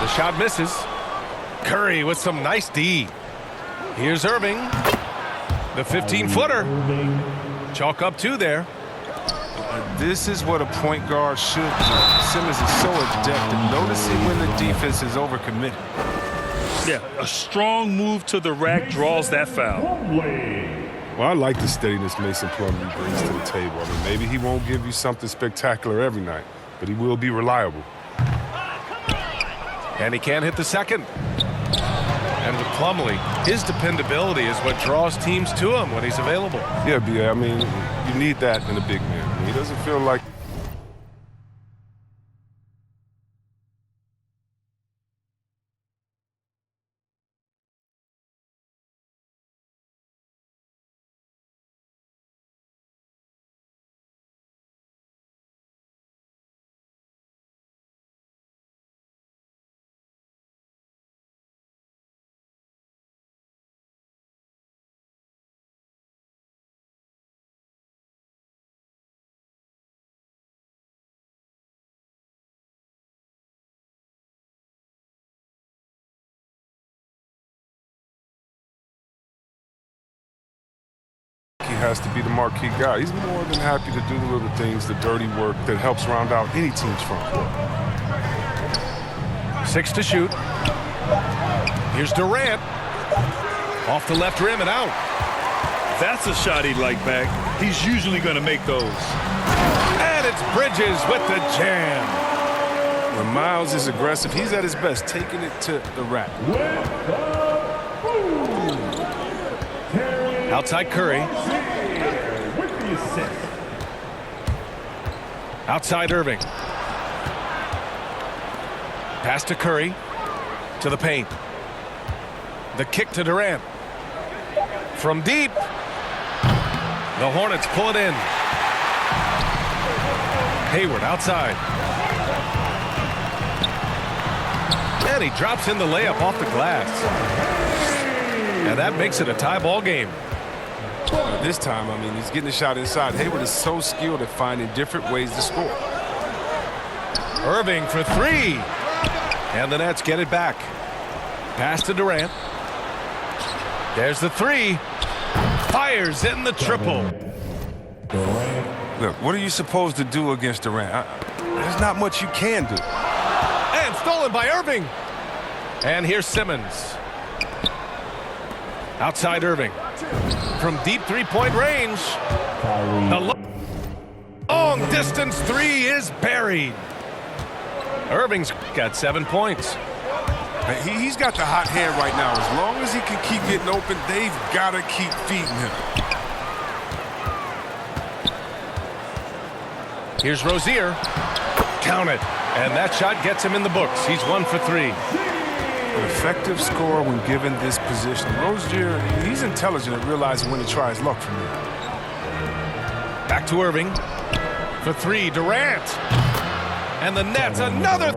The shot misses. Curry with some nice D. Here's Irving. The 15-footer. Chalk up 2 there. This is what a point guard should do. Simmons is so adept at noticing when the defense is overcommitted. Yeah, a strong move to the rack draws that foul. Well, I like the steadiness Mason Plumlee brings to the table. I mean, maybe he won't give you something spectacular every night, but he will be reliable. And he can't hit the second. And with Plumlee, his dependability is what draws teams to him when he's available. Yeah, I mean, you need that in a big man. I mean, he doesn't feel like... He has to be the marquee guy. He's more than happy to do the little things, the dirty work that helps round out any team's front court. 6 to shoot. Here's Durant. Off the left rim and out. That's a shot he'd like back. He's usually going to make those. And it's Bridges with the jam. When Miles is aggressive, he's at his best, taking it to the rack. Outside Curry. Outside Irving. Pass to Curry. To the paint. The kick to Durant. From deep. The Hornets pull it in. Hayward outside. And he drops in the layup off the glass. And that makes it a tie ball game. This time, I mean, he's getting the shot inside. Hayward is so skilled at finding different ways to score. Irving for 3. And the Nets get it back. Pass to Durant. There's the 3. Fires in the triple. Look, what are you supposed to do against Durant? There's not much you can do. And stolen by Irving. And here's Simmons. Outside Irving. From deep three-point range. The long distance 3 is buried. Irving's got 7 points. He's got the hot hand right now. As long as he can keep getting open, they've got to keep feeding him. Here's Rozier. Count it. And that shot gets him in the books. He's 1 for 3. An effective scorer when given this position. Rozier, he's intelligent at realizing when to try his luck from there. Back to Irving. For 3, Durant. And the Nets, another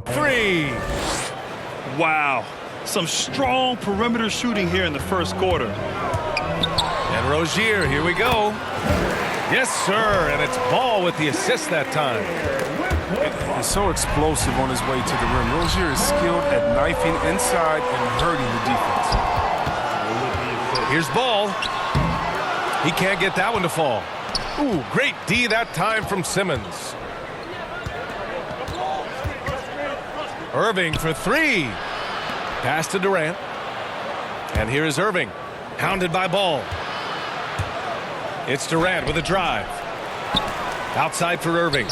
3. Wow. Some strong perimeter shooting here in the first quarter. And Rozier, here we go. Yes, sir. And it's Ball with the assist that time. He's so explosive on his way to the rim. Rozier is skilled at knifing inside and hurting the defense. Here's Ball. He can't get that one to fall. Ooh, great D that time from Simmons. Irving for 3. Pass to Durant. And here is Irving. Hounded by Ball. It's Durant with a drive. Outside for Irving.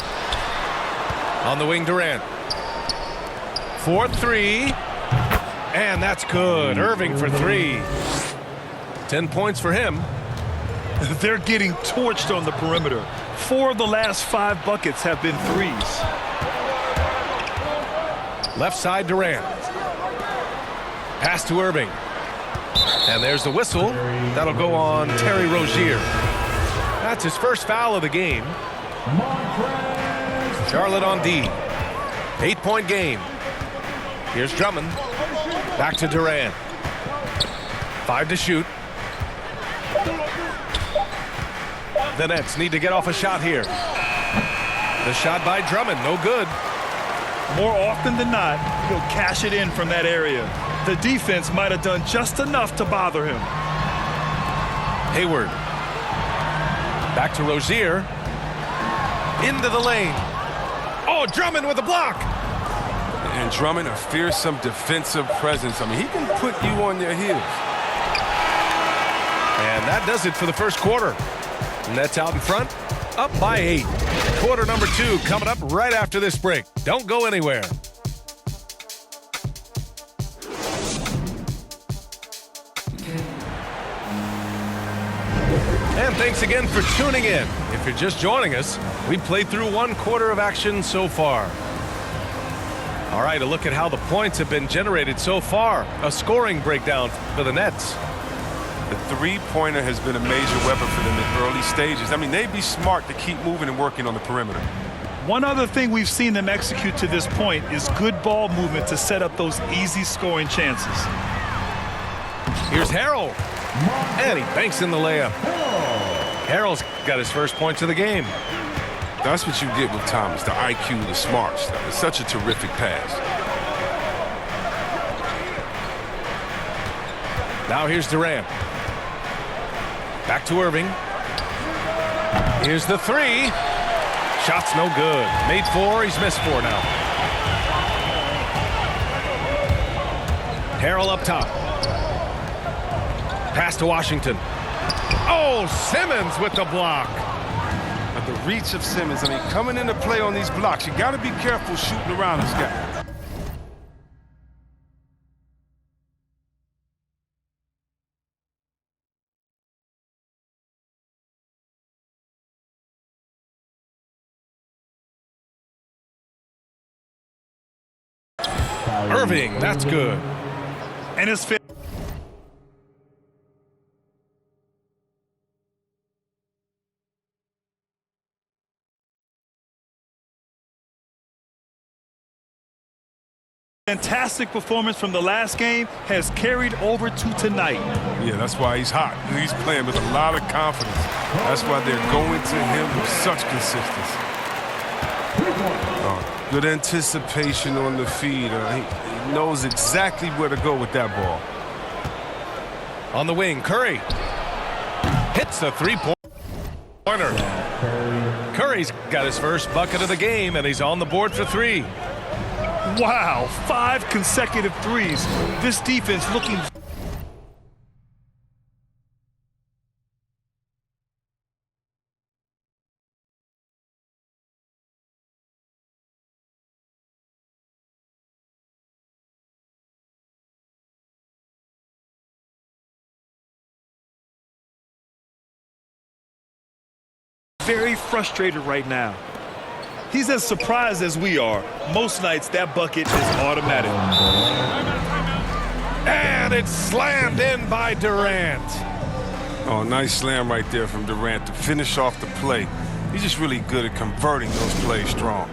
On the wing, Durant. 4-3. And that's good. Irving for 3. 10 points for him. They're getting torched on the perimeter. 4 of the last 5 buckets have been threes. Left side, Durant. Pass to Irving. And there's the whistle. That'll go on Terry Rozier. That's his first foul of the game. Charlotte on D. 8-point game. Here's Drummond. Back to Durant. 5 to shoot. The Nets need to get off a shot here. The shot by Drummond, no good. More often than not, he'll cash it in from that area. The defense might have done just enough to bother him. Hayward. Back to Rozier. Into the lane. Oh, Drummond with a block. And Drummond, a fearsome defensive presence. I mean, he can put you on your heels. And that does it for the first quarter. Nets out in front, up by 8. Quarter number 2 coming up right after this break. Don't go anywhere. And thanks again for tuning in. If you're just joining us, we've played through 1 quarter of action so far. All right, a look at how the points have been generated so far. A scoring breakdown for the Nets. The three-pointer has been a major weapon for them in early stages. I mean, they'd be smart to keep moving and working on the perimeter. One other thing we've seen them execute to this point is good ball movement to set up those easy scoring chances. Here's Harrell. And he banks in the layup. Harrell's got his first points of the game. That's what you get with Thomas, the IQ, the smarts. It's such a terrific pass. Now here's Durant. Back to Irving. Here's the 3. Shot's no good. Made 4, he's missed 4 now. Harrell up top. Pass to Washington. Oh, Simmons with the block. But the reach of Simmons, I mean, coming into play on these blocks, you got to be careful shooting around this guy. Irving, that's good. And his fifth. Fantastic performance from the last game has carried over to tonight. Yeah, that's why he's hot. He's playing with a lot of confidence. That's why they're going to him with such consistency. Good anticipation on the feed. He knows exactly where to go with that ball. On the wing, Curry. Hits the 3-pointer. Curry's got his first bucket of the game, and he's on the board for 3. Wow, 5 consecutive threes. This defense looking very frustrated right now. He's as surprised as we are. Most nights, that bucket is automatic. And it's slammed in by Durant. Oh, nice slam right there from Durant to finish off the play. He's just really good at converting those plays strong.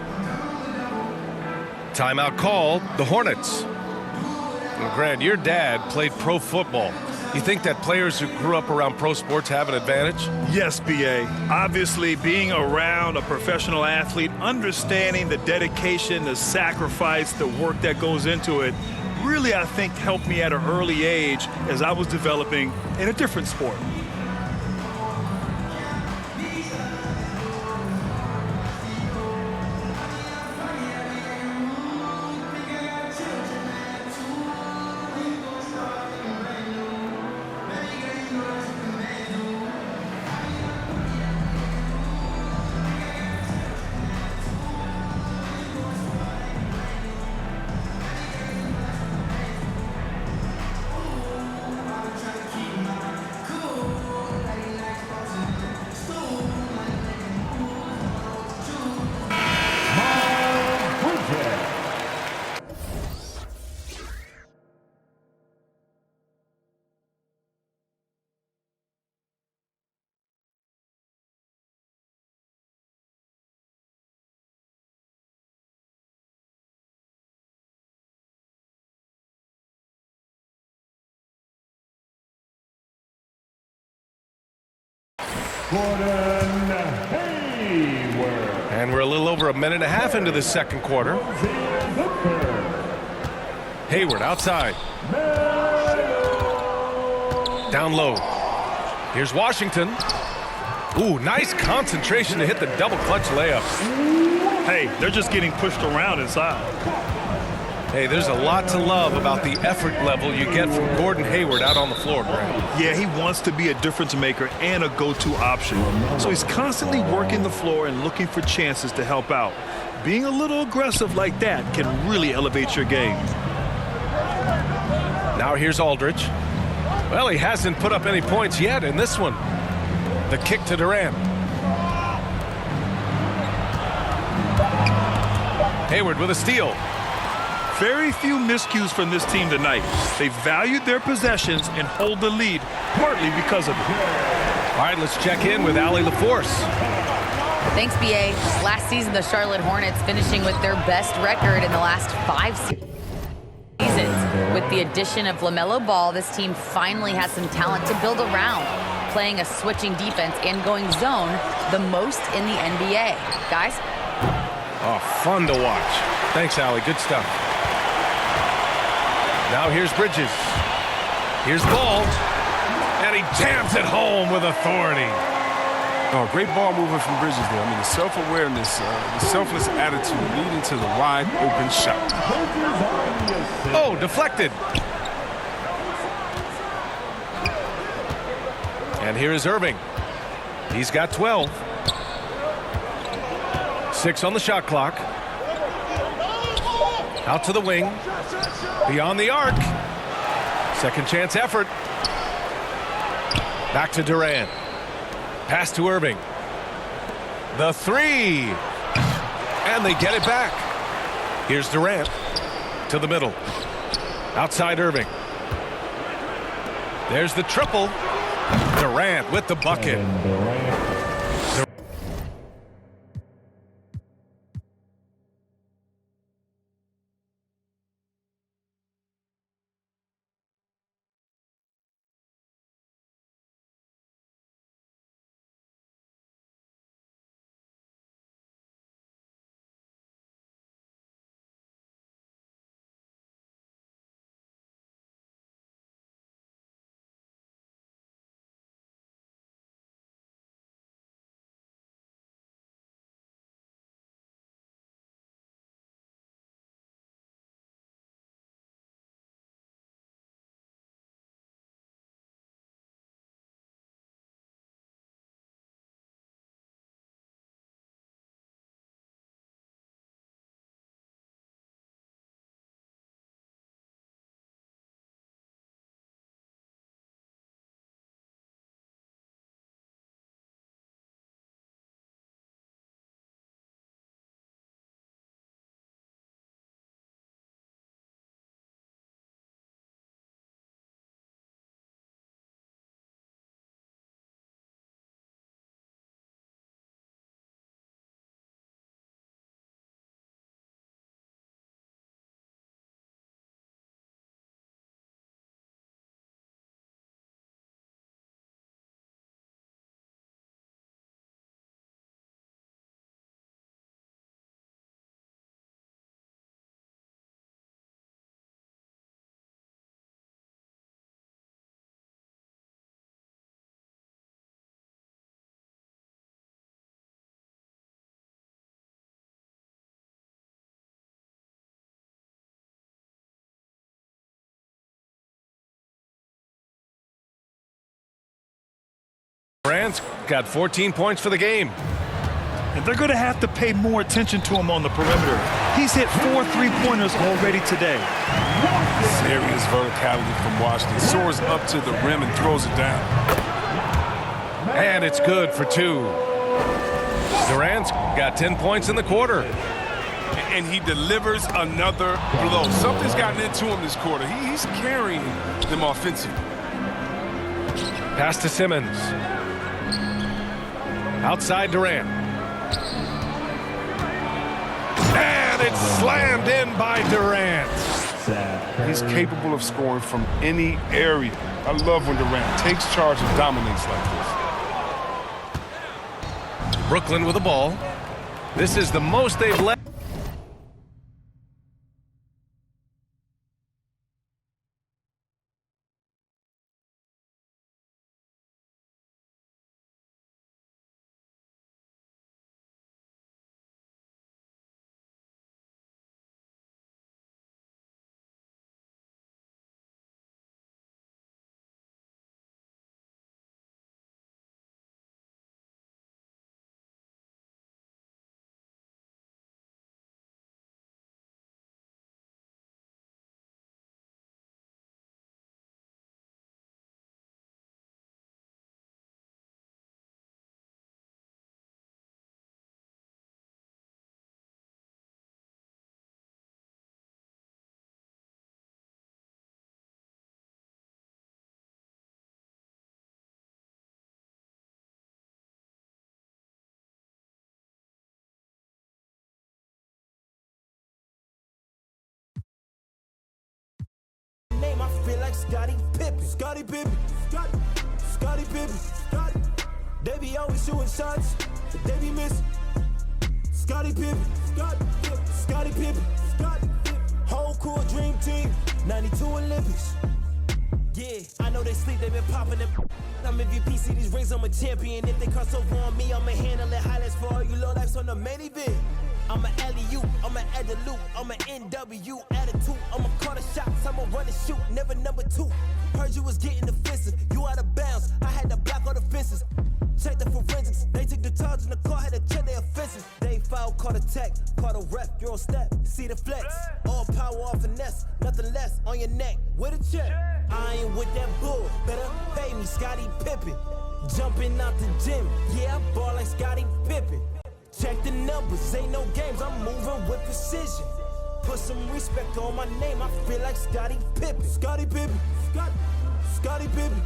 Timeout called, the Hornets. Well, Grant, your dad played pro football. You think that players who grew up around pro sports have an advantage? Yes, B.A. Obviously, being around a professional athlete, understanding the dedication, the sacrifice, the work that goes into it, really, I think, helped me at an early age as I was developing in a different sport. Gordon Hayward. And we're a little over a minute and a half into the second quarter. Hayward outside. Down low. Here's Washington. Ooh, nice concentration to hit the double clutch layup. Hey, they're just getting pushed around inside. Hey, there's a lot to love about the effort level you get from Gordon Hayward out on the floor, Grant. Yeah, he wants to be a difference maker and a go-to option. So he's constantly working the floor and looking for chances to help out. Being a little aggressive like that can really elevate your game. Now here's Aldridge. Well, he hasn't put up any points yet in this one. The kick to Durant. Hayward with a steal. Very few miscues from this team tonight. They valued their possessions and hold the lead, partly because of it. All right, let's check in with Allie LaForce. Thanks, B.A. Last season, the Charlotte Hornets finishing with their best record in the last 5 seasons. With the addition of LaMelo Ball, this team finally has some talent to build around, playing a switching defense and going zone the most in the NBA. Guys? Oh, fun to watch. Thanks, Allie. Good stuff. Now here's Bridges. Here's Ball. And he jams it home with authority. Oh, great ball movement from Bridges there. I mean, the self-awareness, the selfless attitude leading to the wide open shot. Oh, deflected. And here is Irving. He's got 12. 6 on the shot clock. Out to the wing. Beyond the arc. Second chance effort. Back to Durant. Pass to Irving. The three. And they get it back. Here's Durant. To the middle. Outside Irving. There's the triple. Durant with the bucket. Durant's got 14 points for the game. And they're going to have to pay more attention to him on the perimeter. He's hit 4 3-pointers already today. Serious verticality from Washington. Soars up to the rim and throws it down. And it's good for 2. Durant's got 10 points in the quarter. And he delivers another blow. Something's gotten into him this quarter. He's carrying them offensively. Pass to Simmons. Outside Durant. And it's slammed in by Durant. He's capable of scoring from any area. I love when Durant takes charge and dominates like this. Brooklyn with the ball. This is the most they've led. Name, I feel like Scottie Pippen. Scottie Pippen. Scottie Pippen. They be always shooting shots, but they be missing. Scottie Pippen. Scottie Pippen. Whole cool dream team. 92 Olympics. Yeah, I know they sleep, they been popping them. I'm MVP, see these rings, I'm a champion. If they cross over on me, I'ma handle it. Highlights for all you low lives on the main event. I'm a alley-oop, I'm a add the loop, I'm a NW attitude. I'ma call the shots, I'ma run and shoot, never number 2. Heard you was getting defensive, you out of bounds. I had to block all the fences. Check the forensics, they took the charge in the car, had to check their offenses. They foul, caught a tech, caught a ref, you're on step, see the flex. All power off finesse, nothing less on your neck, with a check. I ain't with that bull, better pay me, Scottie Pippen. Jumping out the gym, yeah, I ball like Scottie Pippen. Check the numbers, ain't no games, I'm moving with precision. Put some respect on my name, I feel like Scottie Pippen. Scottie Pippen, Scottie Pippen,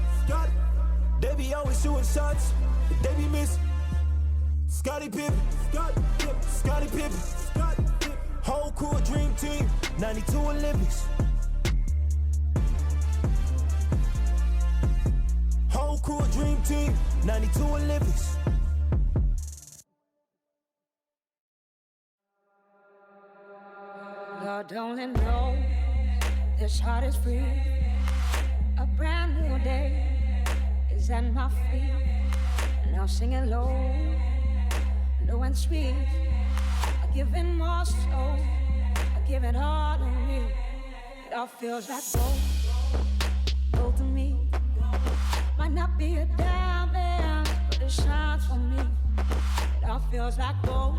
They be always shooting shots, but they be missing. Scottie Pippen, Scottie Pippen, whole cool dream team, 92 Olympics. Whole cool dream team, 92 Olympics. Lord only knows this heart is free. A brand new day is at my feet. Now singing low and sweet. I give it more so, I give it all to me. It all feels like gold to me. Might not be a diamond, but it shines for me. It all feels like gold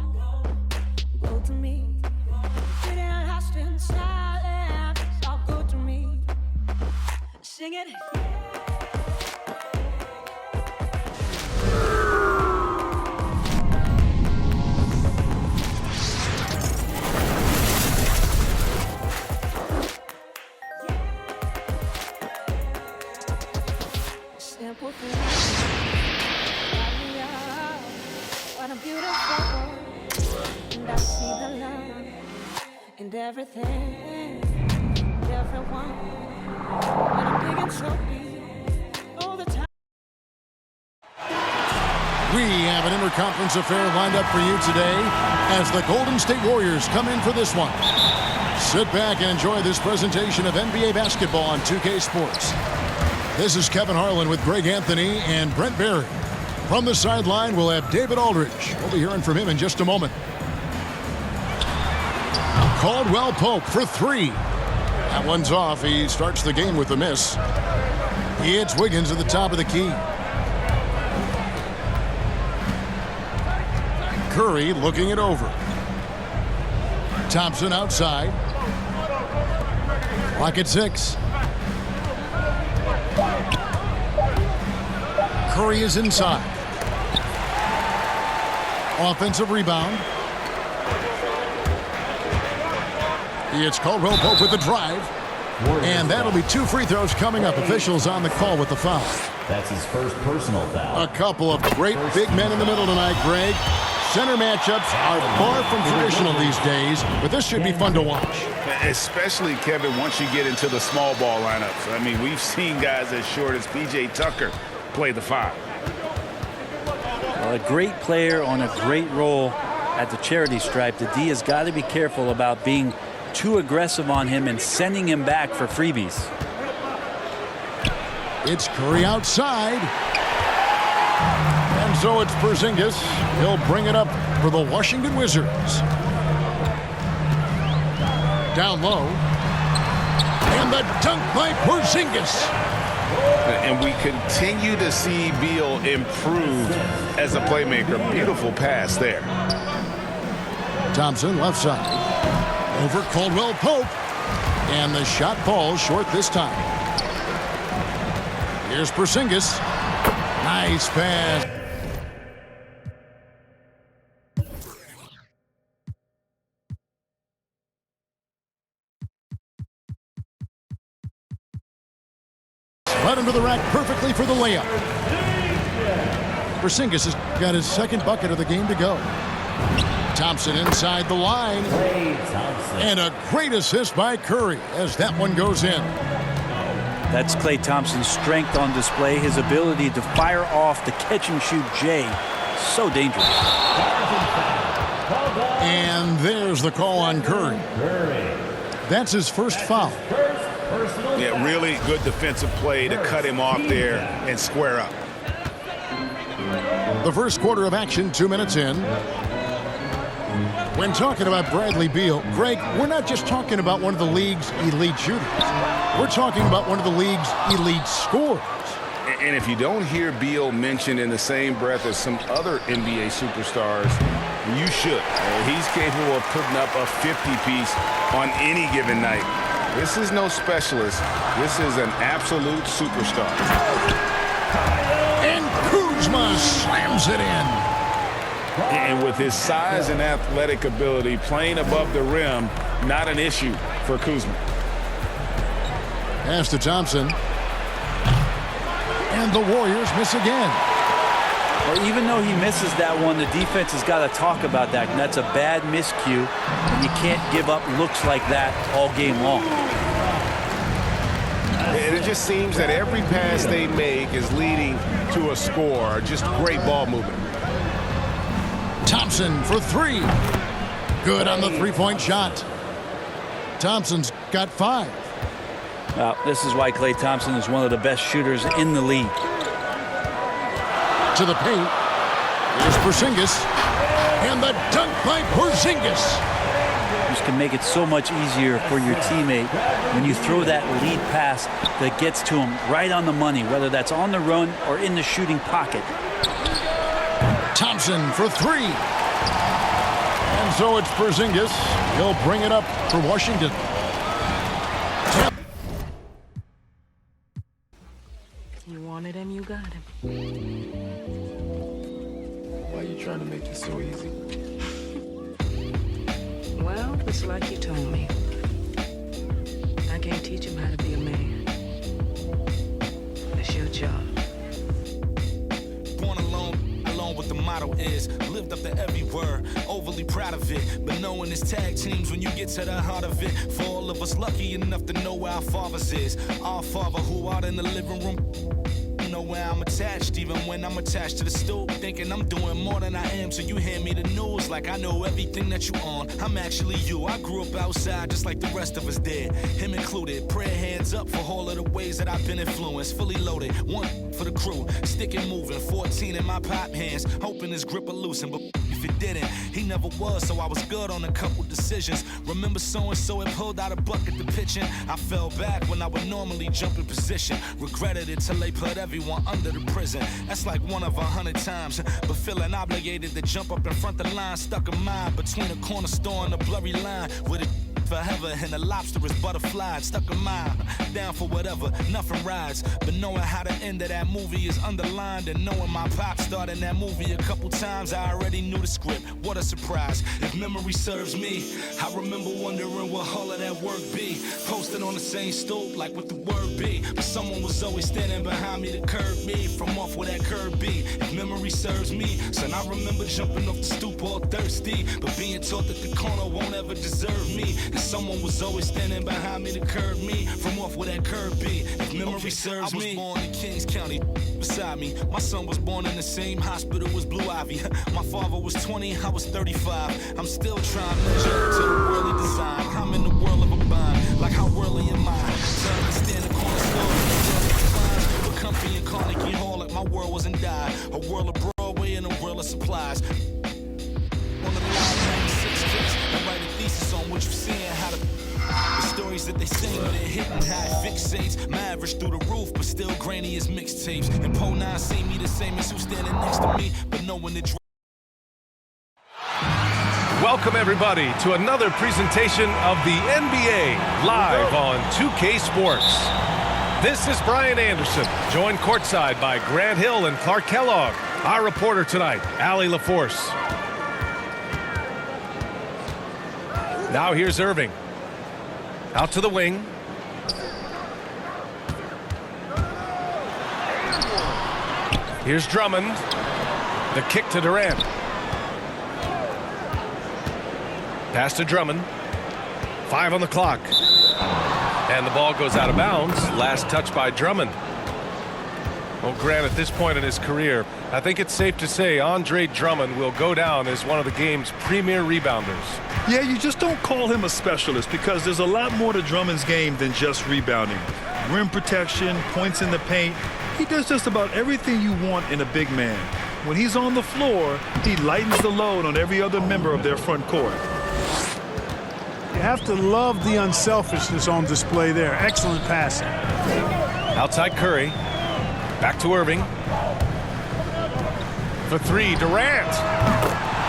to me. Getting lost in silence, it's all good to me. Sing it. Simple thing. What a beautiful world. And I see the love and everything, everyone. And I'm digging so deep all the time. We have an interconference affair lined up for you today as the Golden State Warriors come in for this one. Sit back and enjoy this presentation of NBA basketball on 2K Sports. This is Kevin Harlan with Greg Anthony and Brent Barry. From the sideline, we'll have David Aldridge. We'll be hearing from him in just a moment. Caldwell Pope for 3. That one's off. He starts the game with a miss. He hits Wiggins at the top of the key. Curry looking it over. Thompson outside. Clock at 6. Curry is inside. Offensive rebound. It's Caldwell Pope with the drive. And that'll be 2 free throws coming up. Officials on the call with the foul. That's his first personal foul. A couple of great big men in the middle tonight, Greg. Center matchups are far from traditional these days, but this should be fun to watch. Especially, Kevin, once you get into the small ball lineups. I mean, we've seen guys as short as P.J. Tucker play the 5. A great player on a great role. at the charity stripe, the D has got to be careful about being too aggressive on him and sending him back for freebies. It's Curry outside. And so it's Porzingis. He'll bring it up for the Washington Wizards. Down low. And the dunk by Porzingis. And we continue to see Beal improve as a playmaker. Beautiful pass there. Thompson left side. Over Caldwell Pope. And the shot falls short this time. Here's Porzingis. Nice pass. Right under the rack perfectly for the layup. Porzingis has got his second bucket of the game to go. Thompson inside the line. And a great assist by Curry as that one goes in. That's Klay Thompson's strength on display, his ability to fire off the catch-and-shoot J. So dangerous. And there's the call on Curry. That's his first foul. Yeah, really good defensive play to cut him off there and square up. The first quarter of action, 2 minutes in. When talking about Bradley Beal, Greg, we're not just talking about one of the league's elite shooters. We're talking about one of the league's elite scorers. And if you don't hear Beal mentioned in the same breath as some other NBA superstars, you should. He's capable of putting up a 50-piece on any given night. This is no specialist. This is an absolute superstar. And Kuzma slams it in. And with his size and athletic ability, playing above the rim, not an issue for Kuzma. Pass to Thompson. And the Warriors miss again. Well, even though he misses that one, the defense has got to talk about that. And that's a bad miscue. And you can't give up looks like that all game long. And it just seems that every pass they make is leading to a score. Just great ball movement. Thompson for three. Good on the three-point shot. Thompson's got 5. This is why Klay Thompson is one of the best shooters in the league. To the paint. Here's Porzingis. And the dunk by Porzingis. This can make it so much easier for your teammate when you throw that lead pass that gets to him right on the money, whether that's on the run or in the shooting pocket. Thompson for 3. And so it's Porzingis. He'll bring it up for Washington. You wanted him, you got him. Why are you trying to make it so easy? Well, it's like you told me. I can't teach him how to be a man. That's your job. Born alone what the motto is, lived up to every word, overly proud of it, but knowing it's tag teams when you get to the heart of it. For all of us lucky enough to know where our fathers is, our father who out in the living room, know where I'm attached, even when I'm attached to the stool, thinking I'm doing more than I am, so you hand me the news like I know everything that you on. I'm actually you. I grew up outside just like the rest of us did, him included. Prayer hands up for all of the ways that I've been influenced, fully loaded, one for the crew, sticking moving, 14 in my pop hands, hoping his grip will loosen, but if it didn't, he never was, so I was good on a couple decisions. Remember so-and-so had pulled out a bucket to pitching, I fell back when I would normally jump in position, regretted it till they put everyone under the prison. That's like 1 of 100 times, but feeling obligated to jump up in front the line, stuck a mind between a corner store and a blurry line, with it forever and the lobster is butterflied, stuck a mile, down for whatever, nothing rides, but knowing how the end of that movie is underlined, and knowing my pop starred in that movie a couple times, I already knew the script. What a surprise. If memory serves me, I remember wondering what all of that work be, posted on the same stoop like what the word be, but someone was always standing behind me to curb me from off where that curb be. If memory serves me, son, I remember jumping off the stoop all thirsty, but being taught that the corner won't ever deserve me. And someone was always standing behind me to curb me from off where that curb be. If memory serves me, I was born in Kings County beside me. My son was born in the same hospital as Blue Ivy. My father was 20, I was 35. I'm still trying to measure to the worldly design. I'm in the world of a bind, like how worldly am I? To understand the cornerstone, but comfy in Carnegie Hall, like my world wasn't die. A world of Broadway and a world of supplies. On the line, 96 kicks, and write a thesis on what you've seen, how the stories that they sing when it hit and how it fixates. My average through the roof, but still grainy as mixtapes. And Po 9 see me the same as who's standing next to me, but knowing the Welcome, everybody, to another presentation of the NBA live on 2K Sports. This is Brian Anderson, joined courtside by Grant Hill and Clark Kellogg. Our reporter tonight, Allie LaForce. Now here's Irving. Out to the wing. Here's Drummond. The kick to Durant. Pass to Drummond. 5 on the clock. And the ball goes out of bounds. Last touch by Drummond. Well, Grant, at this point in his career, I think it's safe to say Andre Drummond will go down as one of the game's premier rebounders. Yeah, you just don't call him a specialist because there's a lot more to Drummond's game than just rebounding. Rim protection, points in the paint. He does just about everything you want in a big man. When he's on the floor, he lightens the load on every other member of their front court. You have to love the unselfishness on display there. Excellent passing. Outside Curry. Back to Irving. For 3, Durant.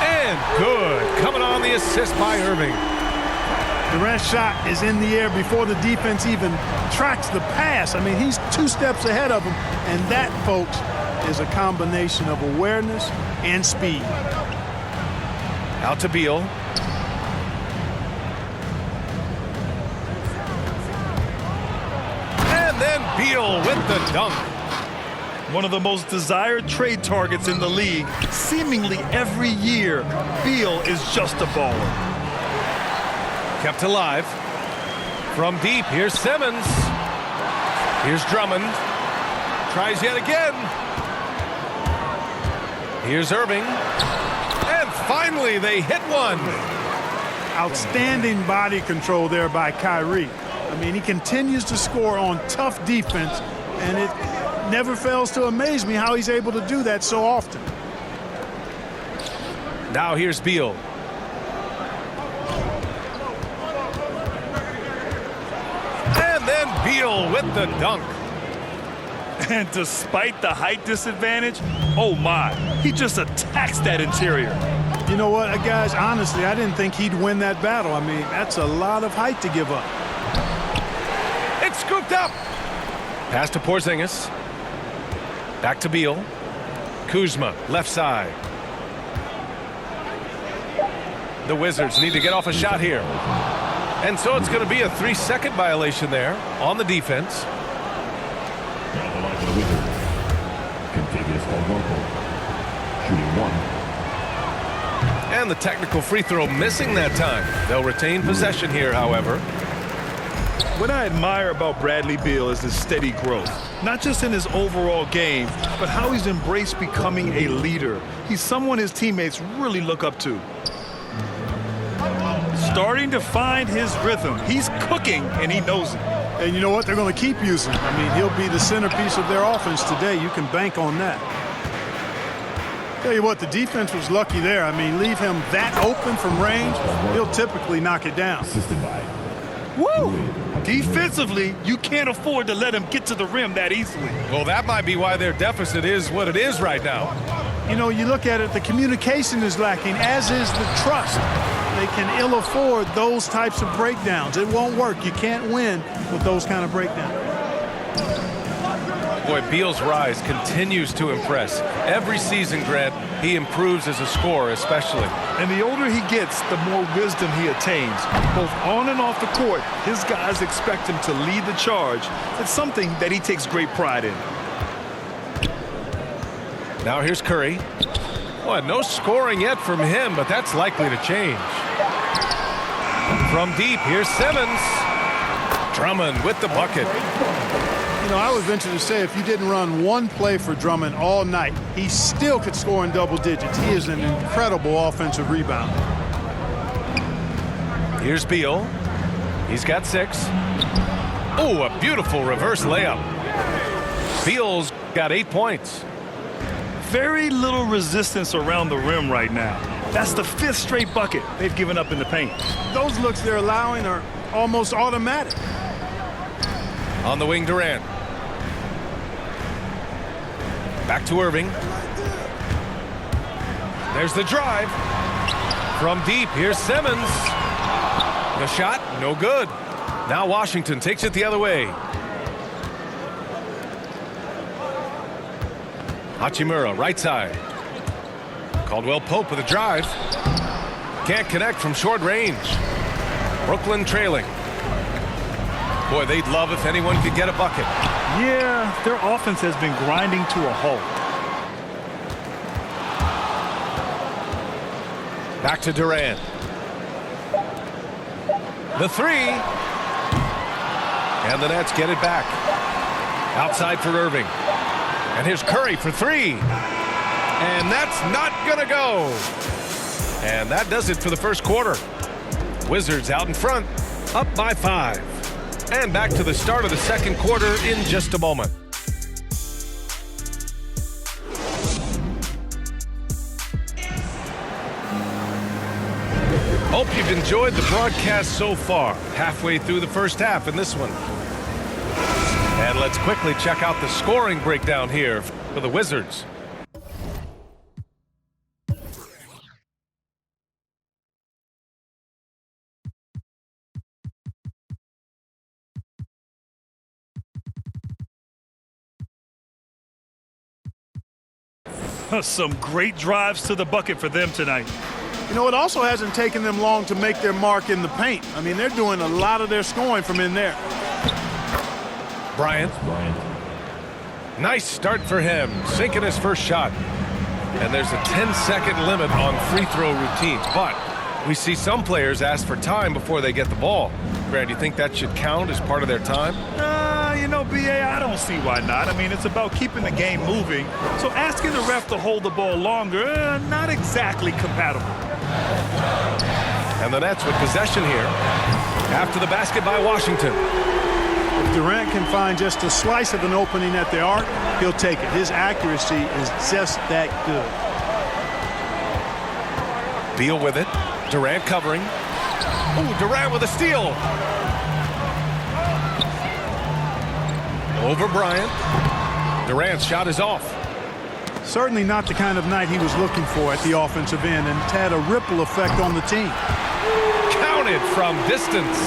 And good. Coming on the assist by Irving. Durant's shot is in the air before the defense even tracks the pass. I mean, he's 2 steps ahead of him. And that, folks, is a combination of awareness and speed. Out to Beal. And then Beal with the dunk. One of the most desired trade targets in the league. Seemingly every year, Beal is just a baller. Kept alive. From deep, here's Simmons. Here's Drummond. Tries yet again. Here's Irving. And finally, they hit one. Outstanding body control there by Kyrie. I mean, he continues to score on tough defense, and it never fails to amaze me how he's able to do that so often. Now here's Beal. And then Beal with the dunk. And despite the height disadvantage, oh my, he just attacks that interior. You know what, guys, honestly, I didn't think he'd win that battle. I mean, that's a lot of height to give up. It's scooped up. Pass to Porzingis. Back to Beal. Kuzma, left side. The Wizards need to get off a shot here. And so it's going to be a 3-second violation there on the defense. And the technical free throw missing that time. They'll retain possession here, however. What I admire about Bradley Beal is his steady growth. Not just in his overall game, but how he's embraced becoming a leader. He's someone his teammates really look up to. Starting to find his rhythm. He's cooking, and he knows it. And you know what? They're going to keep using him. I mean, he'll be the centerpiece of their offense today. You can bank on that. Tell you what, the defense was lucky there. I mean, leave him that open from range, he'll typically knock it down. Woo! Defensively, you can't afford to let him get to the rim that easily. Well, that might be why their deficit is what it is right now. You know, you look at it, the communication is lacking, as is the trust. They can ill afford those types of breakdowns. It won't work. You can't win with those kind of breakdowns. Boy, Beal's rise continues to impress. Every season, Grant, he improves as a scorer, especially. And the older he gets, the more wisdom he attains. Both on and off the court, his guys expect him to lead the charge. It's something that he takes great pride in. Now here's Curry. Boy, no scoring yet from him, but that's likely to change. From deep, here's Simmons. Drummond with the bucket. You know, I would venture to say if you didn't run one play for Drummond all night, he still could score in double digits. He is an incredible offensive rebounder. Here's Beal. He's got 6. Oh, a beautiful reverse layup. Beal's got 8 points. Very little resistance around the rim right now. That's the 5th straight bucket they've given up in the paint. Those looks they're allowing are almost automatic. On the wing, Durant. Back to Irving. There's the drive. From deep, here's Simmons. The shot, no good. Now Washington takes it the other way. Hachimura, right side. Caldwell Pope with a drive. Can't connect from short range. Brooklyn trailing. Boy, they'd love if anyone could get a bucket. Yeah, their offense has been grinding to a halt. Back to Durant. The 3. And the Nets get it back. Outside for Irving. And here's Curry for 3. And that's not going to go. And that does it for the first quarter. Wizards out in front, up by 5. And back to the start of the second quarter in just a moment. Hope you've enjoyed the broadcast so far. Halfway through the first half in this one. And let's quickly check out the scoring breakdown here for the Wizards. Some great drives to the bucket for them tonight. You know, it also hasn't taken them long to make their mark in the paint. I mean, they're doing a lot of their scoring from in there. Bryant. Nice start for him, sinking his first shot. And there's a 10-second limit on free throw routines, but we see some players ask for time before they get the ball. Grant, do you think that should count as part of their time? You know, B.A., I don't see why not. I mean, it's about keeping the game moving. So asking the ref to hold the ball longer, not exactly compatible. And the Nets with possession here. After the basket by Washington. If Durant can find just a slice of an opening at the arc, he'll take it. His accuracy is just that good. Beal with it. Durant covering. Oh, Durant with a steal. Over Bryant. Durant's shot is off. Certainly not the kind of night he was looking for at the offensive end, and it's had a ripple effect on the team. Counted from distance.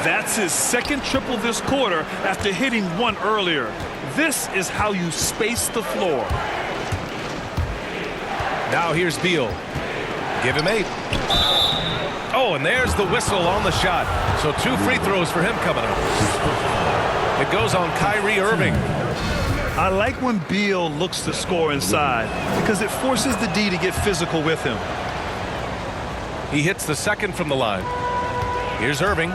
That's his second triple this quarter after hitting one earlier. This is how you space the floor. Now here's Beal. Give him 8. Oh, and there's the whistle on the shot. So 2 free throws for him coming up. It goes on Kyrie Irving. I like when Beal looks to score inside because it forces the D to get physical with him. He hits the second from the line. Here's Irving.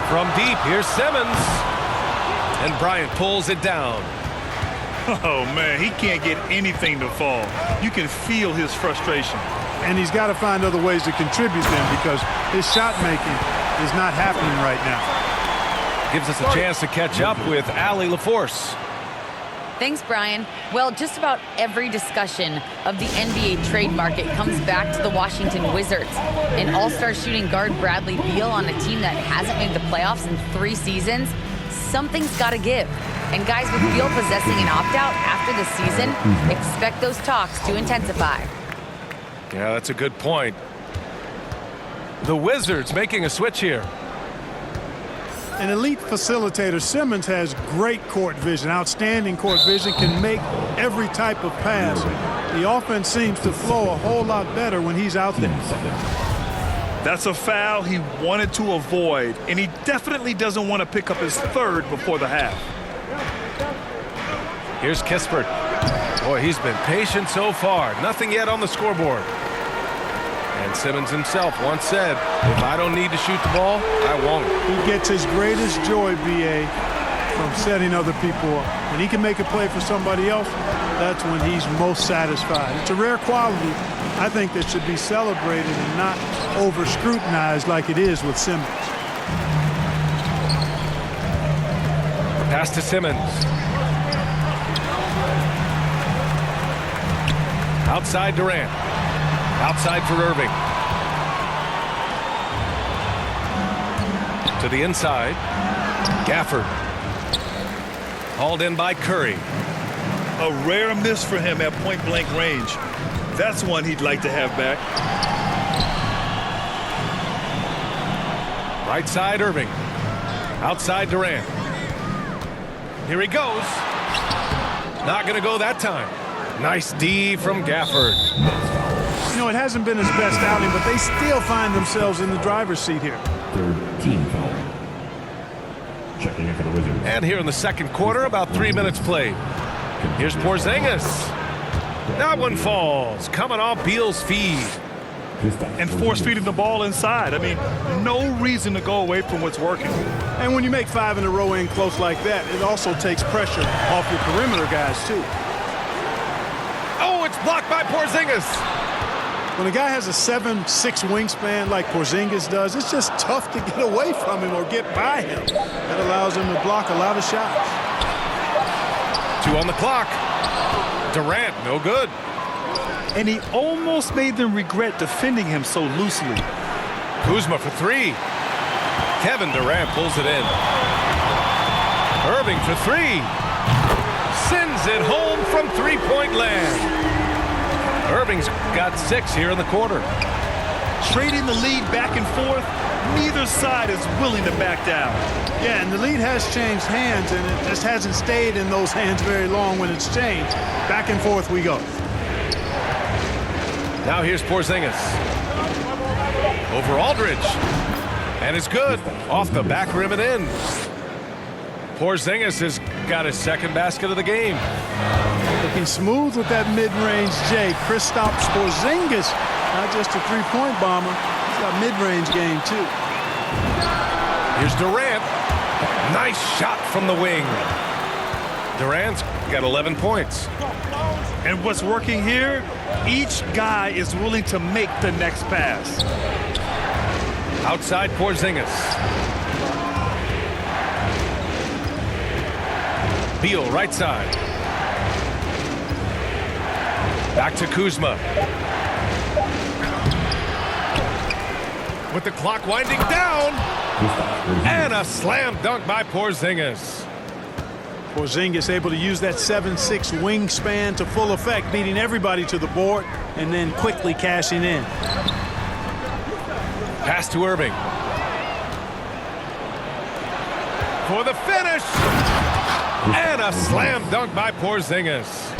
From deep, here's Simmons. And Bryant pulls it down. Oh, man, he can't get anything to fall. You can feel his frustration. And he's got to find other ways to contribute them because his shot making is not happening right now. Gives us a chance to catch up with Allie LaForce. Thanks, Brian. Well, just about every discussion of the NBA trade market comes back to the Washington Wizards. An all-star shooting guard Bradley Beal on a team that hasn't made the playoffs in 3 seasons. Something's got to give. And guys, with Beal possessing an opt-out after the season, expect those talks to intensify. Yeah, that's a good point. The Wizards making a switch here. An elite facilitator, Simmons has great court vision, outstanding court vision, can make every type of pass. The offense seems to flow a whole lot better when he's out there. That's a foul he wanted to avoid, and he definitely doesn't want to pick up his 3rd before the half. Here's Kispert. Boy, he's been patient so far. Nothing yet on the scoreboard. And Simmons himself once said, if I don't need to shoot the ball, I won't. He gets his greatest joy, B.A., from setting other people up. When he can make a play for somebody else, that's when he's most satisfied. It's a rare quality, I think, that should be celebrated and not over-scrutinized like it is with Simmons. Pass to Simmons. Outside Durant. Outside for Irving. To the inside. Gafford. Hauled in by Curry. A rare miss for him at point-blank range. That's one he'd like to have back. Right side Irving. Outside Durant. Here he goes. Not going to go that time. Nice D from Gafford. You know, it hasn't been his best outing, but they still find themselves in the driver's seat here. Third team foul. Checking in for the Wizards. And here in the second quarter, about 3 minutes played. Here's Porzingis. That one falls. Coming off Beal's feed. And force-feeding the ball inside. I mean, no reason to go away from what's working. And when you make 5 in a row in close like that, it also takes pressure off your perimeter guys, too. Oh, it's blocked by Porzingis. When a guy has a 7'6" wingspan like Porzingis does, it's just tough to get away from him or get by him. That allows him to block a lot of shots. 2 on the clock. Durant, no good. And he almost made them regret defending him so loosely. Kuzma for 3. Kevin Durant pulls it in. Irving for 3. Sends it home from three-point land. Irving's got 6 here in the quarter. Trading the lead back and forth, neither side is willing to back down. Yeah, and the lead has changed hands, and it just hasn't stayed in those hands very long when it's changed. Back and forth we go. Now here's Porzingis. Over Aldridge. And it's good. Off the back rim and in. Porzingis has got his second basket of the game. Looking smooth with that mid-range J. Kristaps Porzingis, not just a three-point bomber. He's got mid-range game, too. Here's Durant. Nice shot from the wing. Durant's got 11 points. And what's working here, each guy is willing to make the next pass. Outside Porzingis. Beal right side. Back to Kuzma. With the clock winding down. And a slam dunk by Porzingis. Porzingis able to use that 7'6" wingspan to full effect, beating everybody to the board and then quickly cashing in. Pass to Irving. For the finish. And a slam dunk by Porzingis.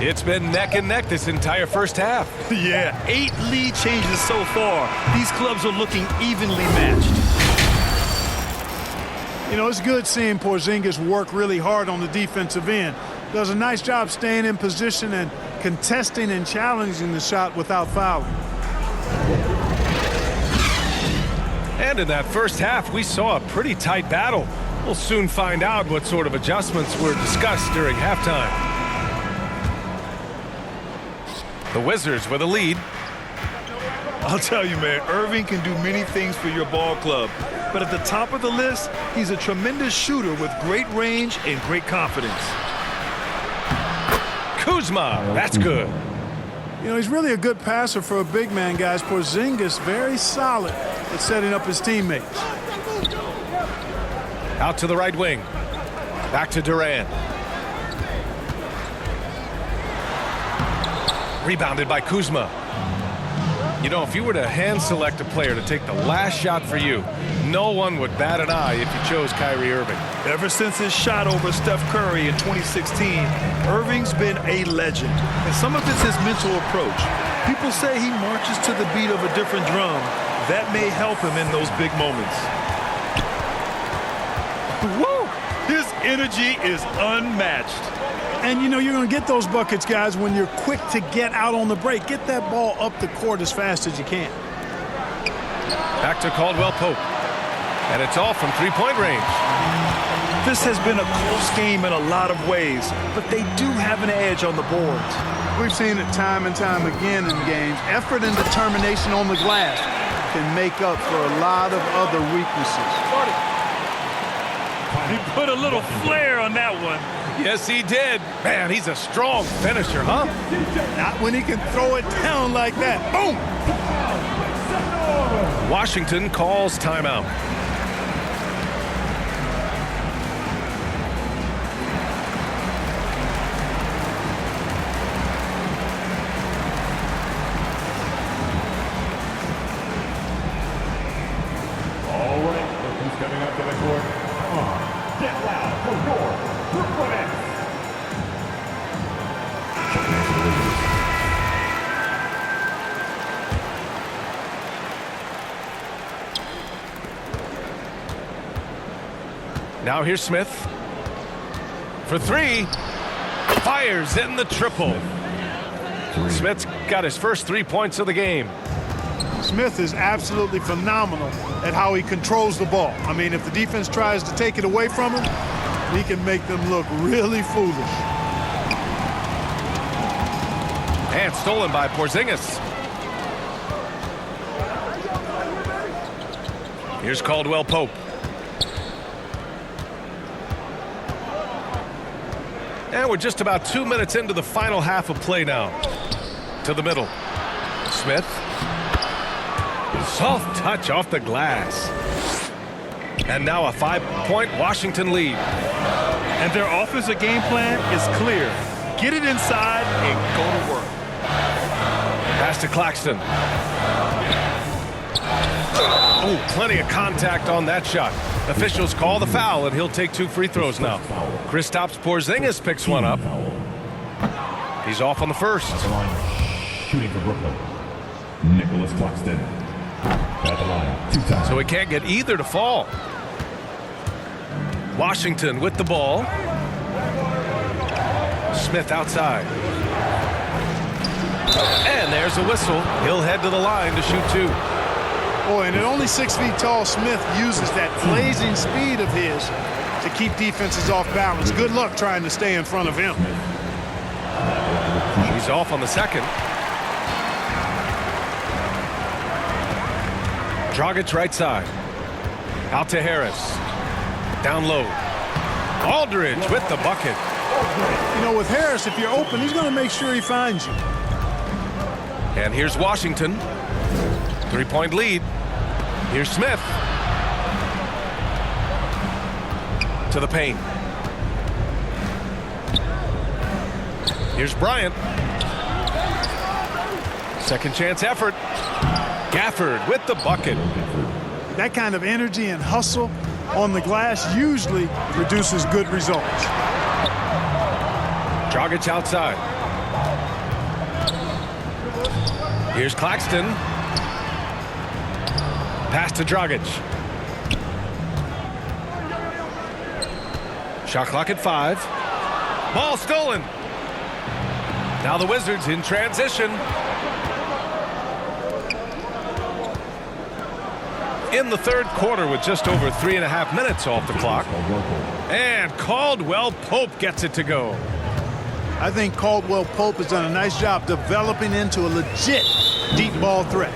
It's been neck and neck this entire first half. Yeah, 8 lead changes so far. These clubs are looking evenly matched. You know, it's good seeing Porzingis work really hard on the defensive end. Does a nice job staying in position and contesting and challenging the shot without fouling. And in that first half, we saw a pretty tight battle. We'll soon find out what sort of adjustments were discussed during halftime. The Wizards with a lead. I'll tell you, man, Irving can do many things for your ball club. But at the top of the list, he's a tremendous shooter with great range and great confidence. Kuzma, that's good. You know, he's really a good passer for a big man, guys. Porzingis very solid at setting up his teammates. Out to the right wing. Back to Durant. Rebounded by Kuzma. You know, if you were to hand select a player to take the last shot for you, no one would bat an eye if you chose Kyrie Irving. Ever since his shot over Steph Curry in 2016, Irving's been a legend. And some of it's his mental approach. People say he marches to the beat of a different drum. That may help him in those big moments. Woo! His energy is unmatched. And, you know, you're going to get those buckets, guys, when you're quick to get out on the break. Get that ball up the court as fast as you can. Back to Caldwell Pope. And it's off from three-point range. This has been a close game in a lot of ways, but they do have an edge on the boards. We've seen it time and time again in games. Effort and determination on the glass can make up for a lot of other weaknesses. He put a little flair on that one. Yes, he did. Man, he's a strong finisher, huh? Not when he can throw it down like that. Boom! Washington calls timeout. All right, look who's coming up to the court. Come on, get loud for your Brooklyn Nets. Now here's Smith. For three. Fires in the triple. Smith's got his first 3 points of the game. Smith is absolutely phenomenal at how he controls the ball. I mean, if the defense tries to take it away from him, he can make them look really foolish. And stolen by Porzingis. Here's Caldwell Pope. And we're just about 2 minutes into the final half of play now. To the middle. Smith. Soft touch off the glass. And now a 5-point Washington lead. And their offensive game plan is clear. Get it inside and go to work. Pass to Claxton. Oh, plenty of contact on that shot. Officials call the foul, and he'll take 2 free throws now. Kristaps Porzingis picks one up. He's off on the first. Shooting for Brooklyn, Nicholas Claxton. At the line, 2 times. So he can't get either to fall. Washington with the ball. Smith outside. And there's a whistle. He'll head to the line to shoot 2. Boy, and at only 6 feet tall, Smith uses that blazing speed of his to keep defenses off balance. Good luck trying to stay in front of him. He's off on the second. Dragic right side. Out to Harris. Down low. Aldridge with the bucket. You know, with Harris, if you're open, he's going to make sure he finds you. And here's Washington. 3-point lead. Here's Smith. To the paint. Here's Bryant. Second chance effort. Gafford with the bucket. That kind of energy and hustle on the glass usually produces good results. Dragic outside. Here's Claxton. Pass to Dragic. Shot clock at 5. Ball stolen. Now the Wizards in transition. In the third quarter with just over 3.5 minutes off the clock. And Caldwell Pope gets it to go. I think Caldwell Pope has done a nice job developing into a legit deep ball threat.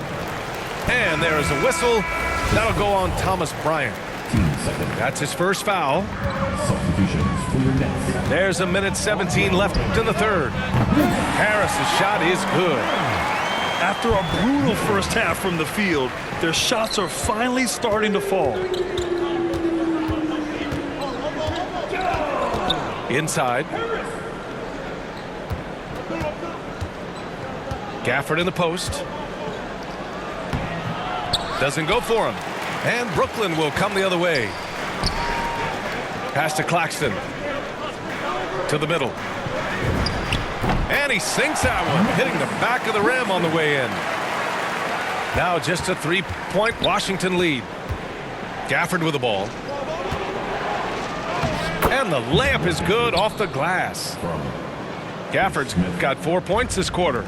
And there is a whistle. That'll go on Thomas Bryant. That's his first foul. There's a minute 17 left in the third. Harris's shot is good. After a brutal first half from the field, their shots are finally starting to fall. Inside. Gafford in the post. Doesn't go for him. And Brooklyn will come the other way. Pass to Claxton. To the middle. And he sinks that one, hitting the back of the rim on the way in. Now just a 3-point Washington lead. Gafford with the ball. And the layup is good off the glass. Gafford's got 4 points this quarter.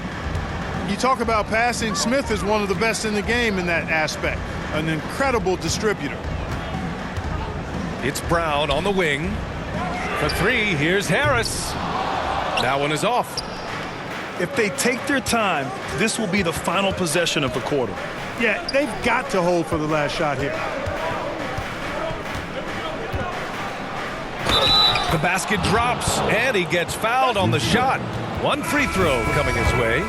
You talk about passing, Smith is one of the best in the game in that aspect. An incredible distributor. It's Brown on the wing. For three, here's Harris. That one is off. If they take their time, this will be the final possession of the quarter. Yeah, they've got to hold for the last shot here. The basket drops, and he gets fouled on the shot. One free throw coming his way.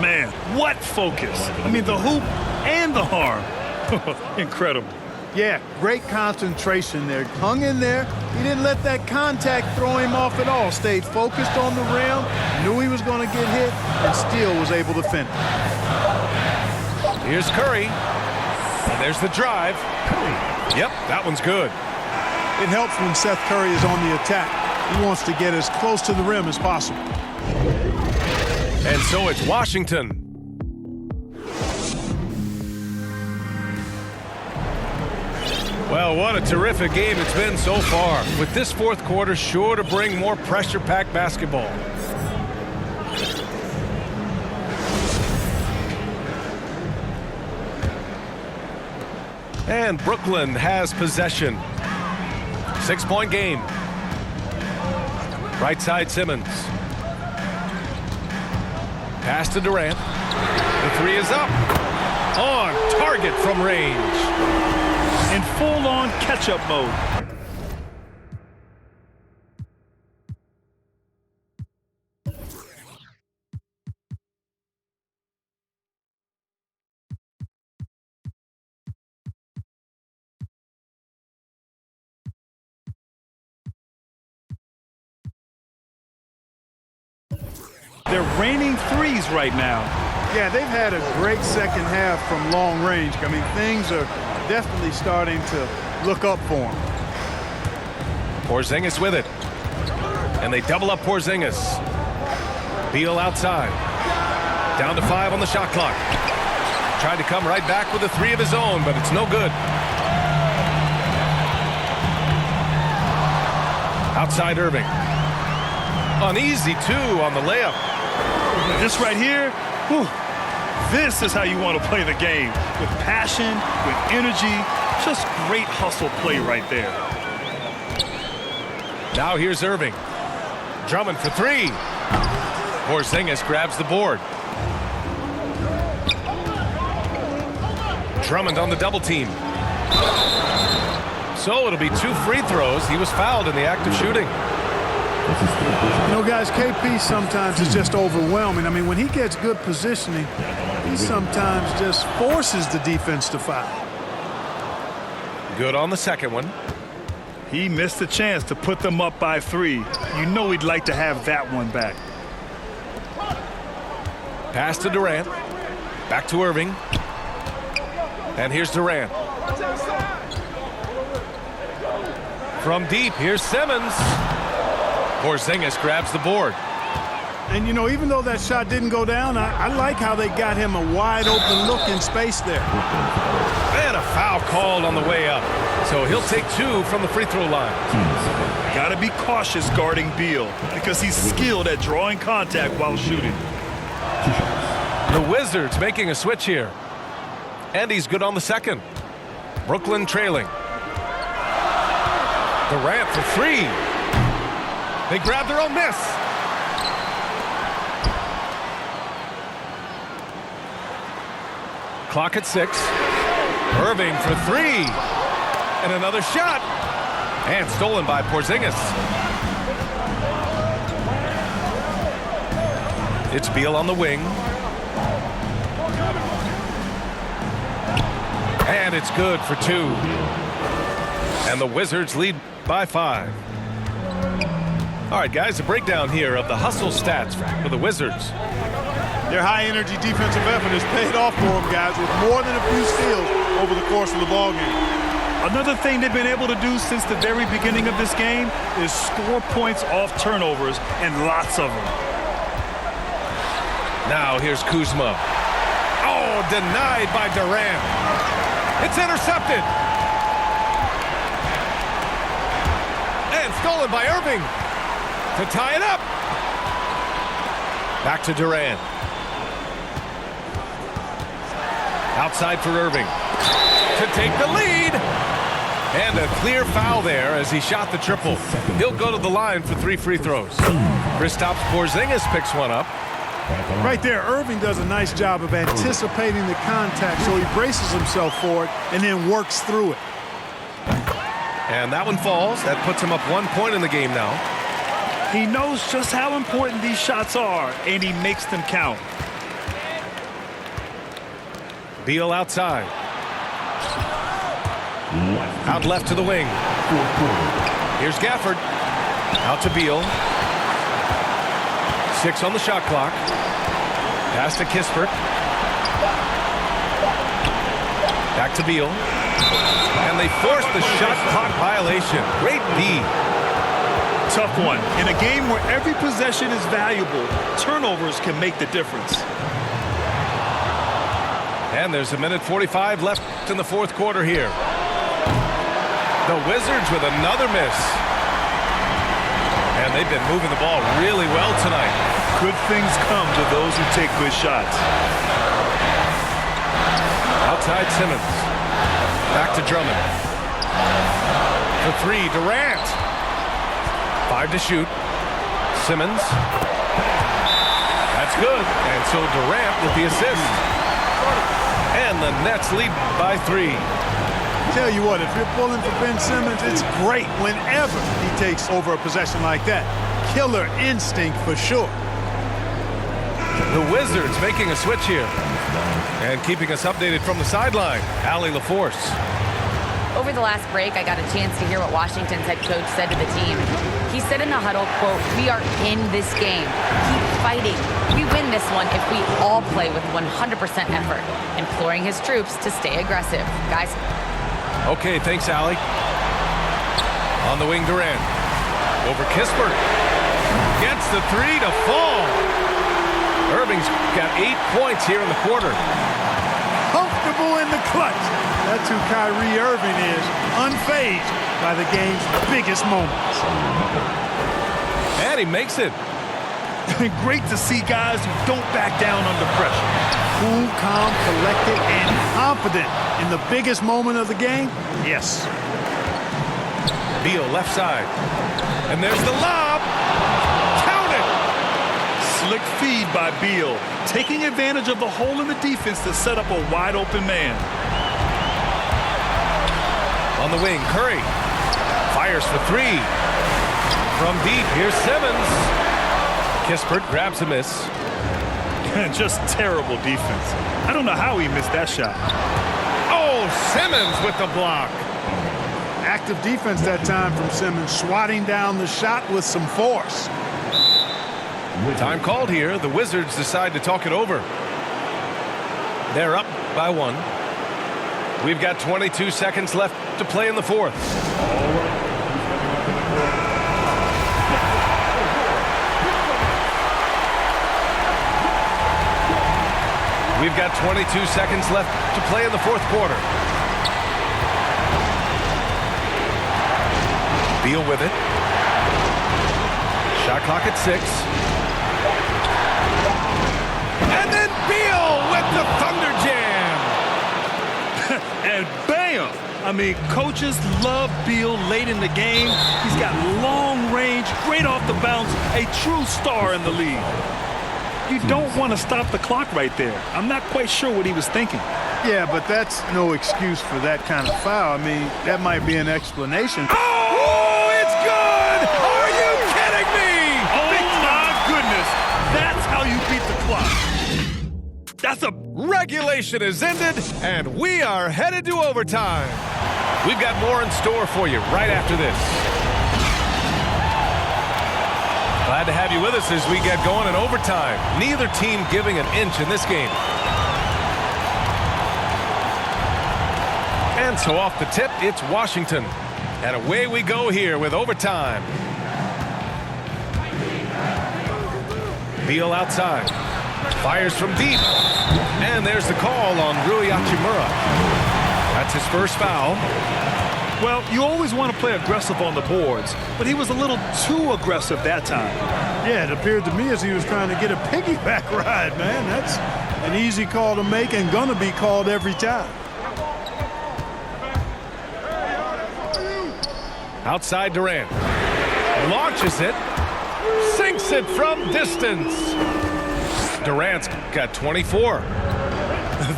Man, what focus. I mean, the hoop and the arm. Incredible. Yeah, great concentration there. Hung in there. He didn't let that contact throw him off at all. Stayed focused on the rim, knew he was going to get hit, and still was able to finish. Here's Curry. And there's the drive. Yep, that one's good. It helps when Seth Curry is on the attack. He wants to get as close to the rim as possible. And so it's Washington. Well, what a terrific game it's been so far, with this fourth quarter sure to bring more pressure-packed basketball. And Brooklyn has possession. 6-point game. Right side Simmons. Pass to Durant. The three is up. On target from range. In full-on catch-up mode. They're raining threes right now. Yeah, they've had a great second half from long range. I mean, things are definitely starting to look up for him. Porzingis with it. And they double up Porzingis. Beal outside. Down to 5 on the shot clock. Tried to come right back with a three of his own, but it's no good. Outside Irving. Uneasy, too, on the layup. This right here, whew, this is how you want to play the game. With passion, with energy, just great hustle play right there. Now here's Irving. Drummond for three. Porzingis grabs the board. Drummond on the double team. So it'll be 2 free throws. He was fouled in the act of shooting. You know, guys, KP sometimes is just overwhelming. I mean, when he gets good positioning, he sometimes just forces the defense to foul. Good on the second one. He missed the chance to put them up by 3. You know he'd like to have that one back. Pass to Durant. Back to Irving. And here's Durant. From deep, here's Simmons. Porzingis grabs the board. And, you know, even though that shot didn't go down, I like how they got him a wide open look in space there. And a foul called on the way up. So he'll take 2 from the free throw line. Got to be cautious guarding Beal because he's skilled at drawing contact while shooting. The Wizards making a switch here. And he's good on the second. Brooklyn trailing. Durant for 3. They grab their own miss. Clock at 6. Irving for 3. And another shot. And stolen by Porzingis. It's Beal on the wing. And it's good for 2. And the Wizards lead by 5. All right, guys, a breakdown here of the hustle stats for the Wizards. Their high-energy defensive effort has paid off for them, guys, with more than a few steals over the course of the ballgame. Another thing they've been able to do since the very beginning of this game is score points off turnovers, and lots of them. Now here's Kuzma. Oh, denied by Durant. It's intercepted. stolen by Irving to tie it up. Back to Durant. Outside for Irving to take the lead. And a clear foul there as he shot the triple. He'll go to the line for 3 free throws. Kristaps Porzingis picks one up. Right there, Irving does a nice job of anticipating the contact, so he braces himself for it and then works through it. And that one falls. That puts him up 1 point in the game now. He knows just how important these shots are, and he makes them count. Beal outside. Out left to the wing. Here's Gafford. Out to Beal. 6 on the shot clock. Pass to Kispert. Back to Beal. And they force the shot clock violation. Great D. Tough one. In a game where every possession is valuable, turnovers can make the difference. And there's 1:45 left in the fourth quarter here. The Wizards with another miss. And they've been moving the ball really well tonight. Good things come to those who take good shots. Outside Simmons. Back to Drummond. For 3, Durant. 5 to shoot. Simmons. That's good. And so Durant with the assist. And the Nets lead by 3. Tell you what, if you're pulling for Ben Simmons, it's great whenever he takes over a possession like that. Killer instinct for sure. The Wizards making a switch here. And keeping us updated from the sideline, Allie LaForce. Over the last break, I got a chance to hear what Washington's head coach said to the team. He said in the huddle, quote, "We are in this game. Keep fighting. We win this one if we all play with 100% effort," imploring his troops to stay aggressive. Guys. Okay, thanks, Allie. On the wing, Durant. Over Kispert. Gets the 3 to fall. Irving's got 8 points here in the quarter. Comfortable in the clutch. That's who Kyrie Irving is, unfazed by the game's biggest moments. And he makes it. Great to see guys who don't back down under pressure. Cool, calm, collected, and confident in the biggest moment of the game? Yes. Beal left side. And there's the lob. Count it. Slick feed by Beal, taking advantage of the hole in the defense to set up a wide open man. On the wing, Curry. Fires for 3. From deep, here's Simmons. Kispert grabs a miss. Just terrible defense. I don't know how he missed that shot. Oh, Simmons with the block. Active defense that time from Simmons, swatting down the shot with some force. Time called here. The Wizards decide to talk it over. They're up by 1. We've got 22 seconds left to play in the fourth. We've got 22 seconds left to play in the fourth quarter. Beal with it. Shot clock at 6. And then Beal with the Thunder Jam. And bam! I mean, coaches love Beal late in the game. He's got long range, great off the bounce, a true star in the league. You don't want to stop the clock right there. I'm not quite sure what he was thinking. Yeah, but that's no excuse for that kind of foul. I mean, that might be an explanation. Oh, it's good! Are you kidding me? Oh, my goodness. That's how you beat the clock. That's a... Regulation is ended, and we are headed to overtime. We've got more in store for you right after this. Glad to have you with us as we get going in overtime. Neither team giving an inch in this game. And so off the tip, it's Washington. And away we go here with overtime. Beal outside. Fires from deep. And there's the call on Rui Hachimura. That's his first foul. Well, you always want to play aggressive on the boards, but he was a little too aggressive that time. Yeah, it appeared to me as he was trying to get a piggyback ride, man. That's an easy call to make and gonna be called every time. Outside Durant. Launches it. Sinks it from distance. Durant's got 24.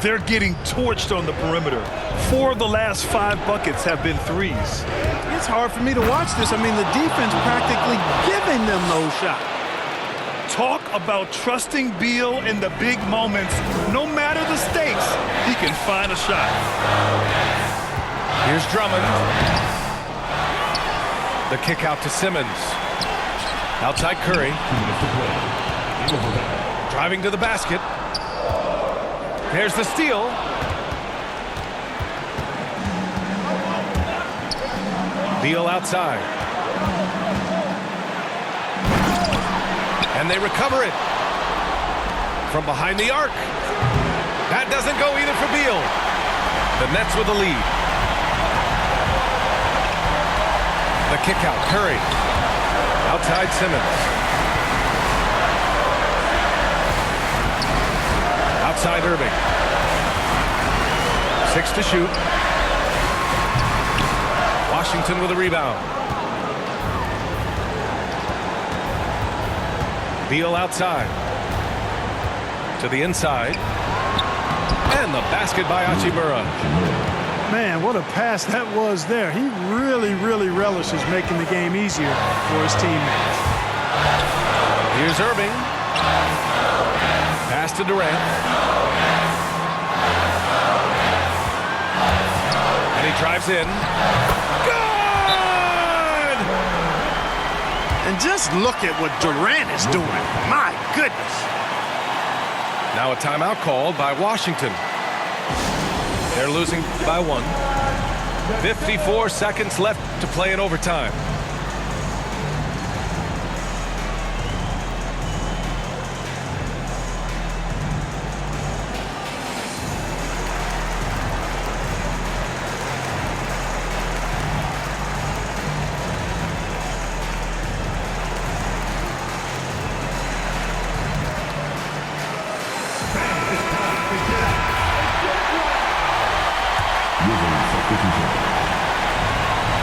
They're getting torched on the perimeter. 4 of the last 5 buckets have been threes. It's hard for me to watch this. I mean, the defense practically giving them those shots. Talk about trusting Beal in the big moments. No matter the stakes, he can find a shot. Here's Drummond. The kick out to Simmons. Outside Curry. Driving to the basket. There's the steal. Beal outside. And they recover it. From behind the arc. That doesn't go either for Beal. The Nets with the lead. The kick out, Curry. Outside Simmons. Outside Irving. 6 to shoot. Washington with a rebound. Beal outside. To the inside. And the basket by Hachimura. Man, what a pass that was there. He really, really relishes making the game easier for his teammates. Here's Irving. Pass to Durant. And he drives in. Good! And just look at what Durant is doing. My goodness. Now a timeout called by Washington. They're losing by 1. 54 seconds left to play in overtime.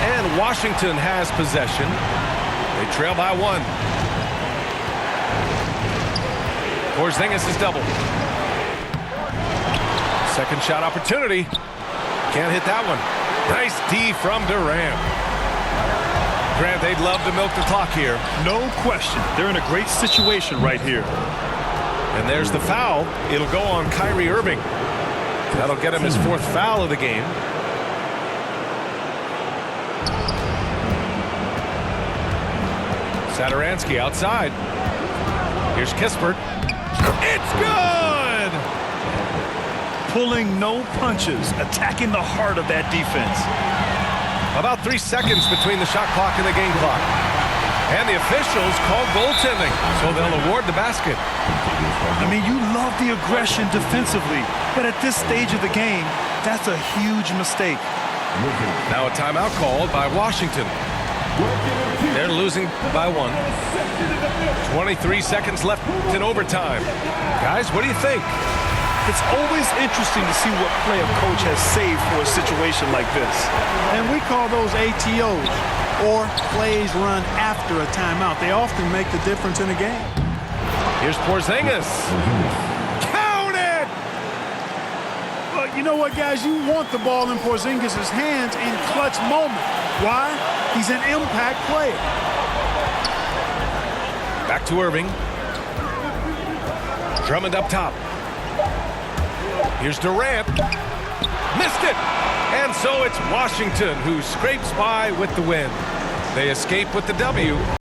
And Washington has possession. They trail by 1. Porzingis is doubled. Second shot opportunity. Can't hit that one. Nice D from Durant. Grant, they'd love to milk the clock here. No question. They're in a great situation right here. And there's the foul. It'll go on Kyrie Irving. That'll get him his 4th foul of the game. Satoransky outside. Here's Kispert. It's good! Pulling no punches, attacking the heart of that defense. About 3 seconds between the shot clock and the game clock. And the officials called goaltending, so they'll award the basket. I mean, you love the aggression defensively, but at this stage of the game, that's a huge mistake. Now a timeout called by Washington. They're losing by 1. 23 seconds left in overtime. Guys, what do you think? It's always interesting to see what play a coach has saved for a situation like this. And we call those ATOs, or plays run after a timeout. They often make the difference in a game. Here's Porzingis. Count it! Well, you know what, guys? You want the ball in Porzingis' hands in clutch moments. Why? He's an impact player. Back to Irving. Drummond up top. Here's Durant. Missed it! And so it's Washington who scrapes by with the win. They escape with the W.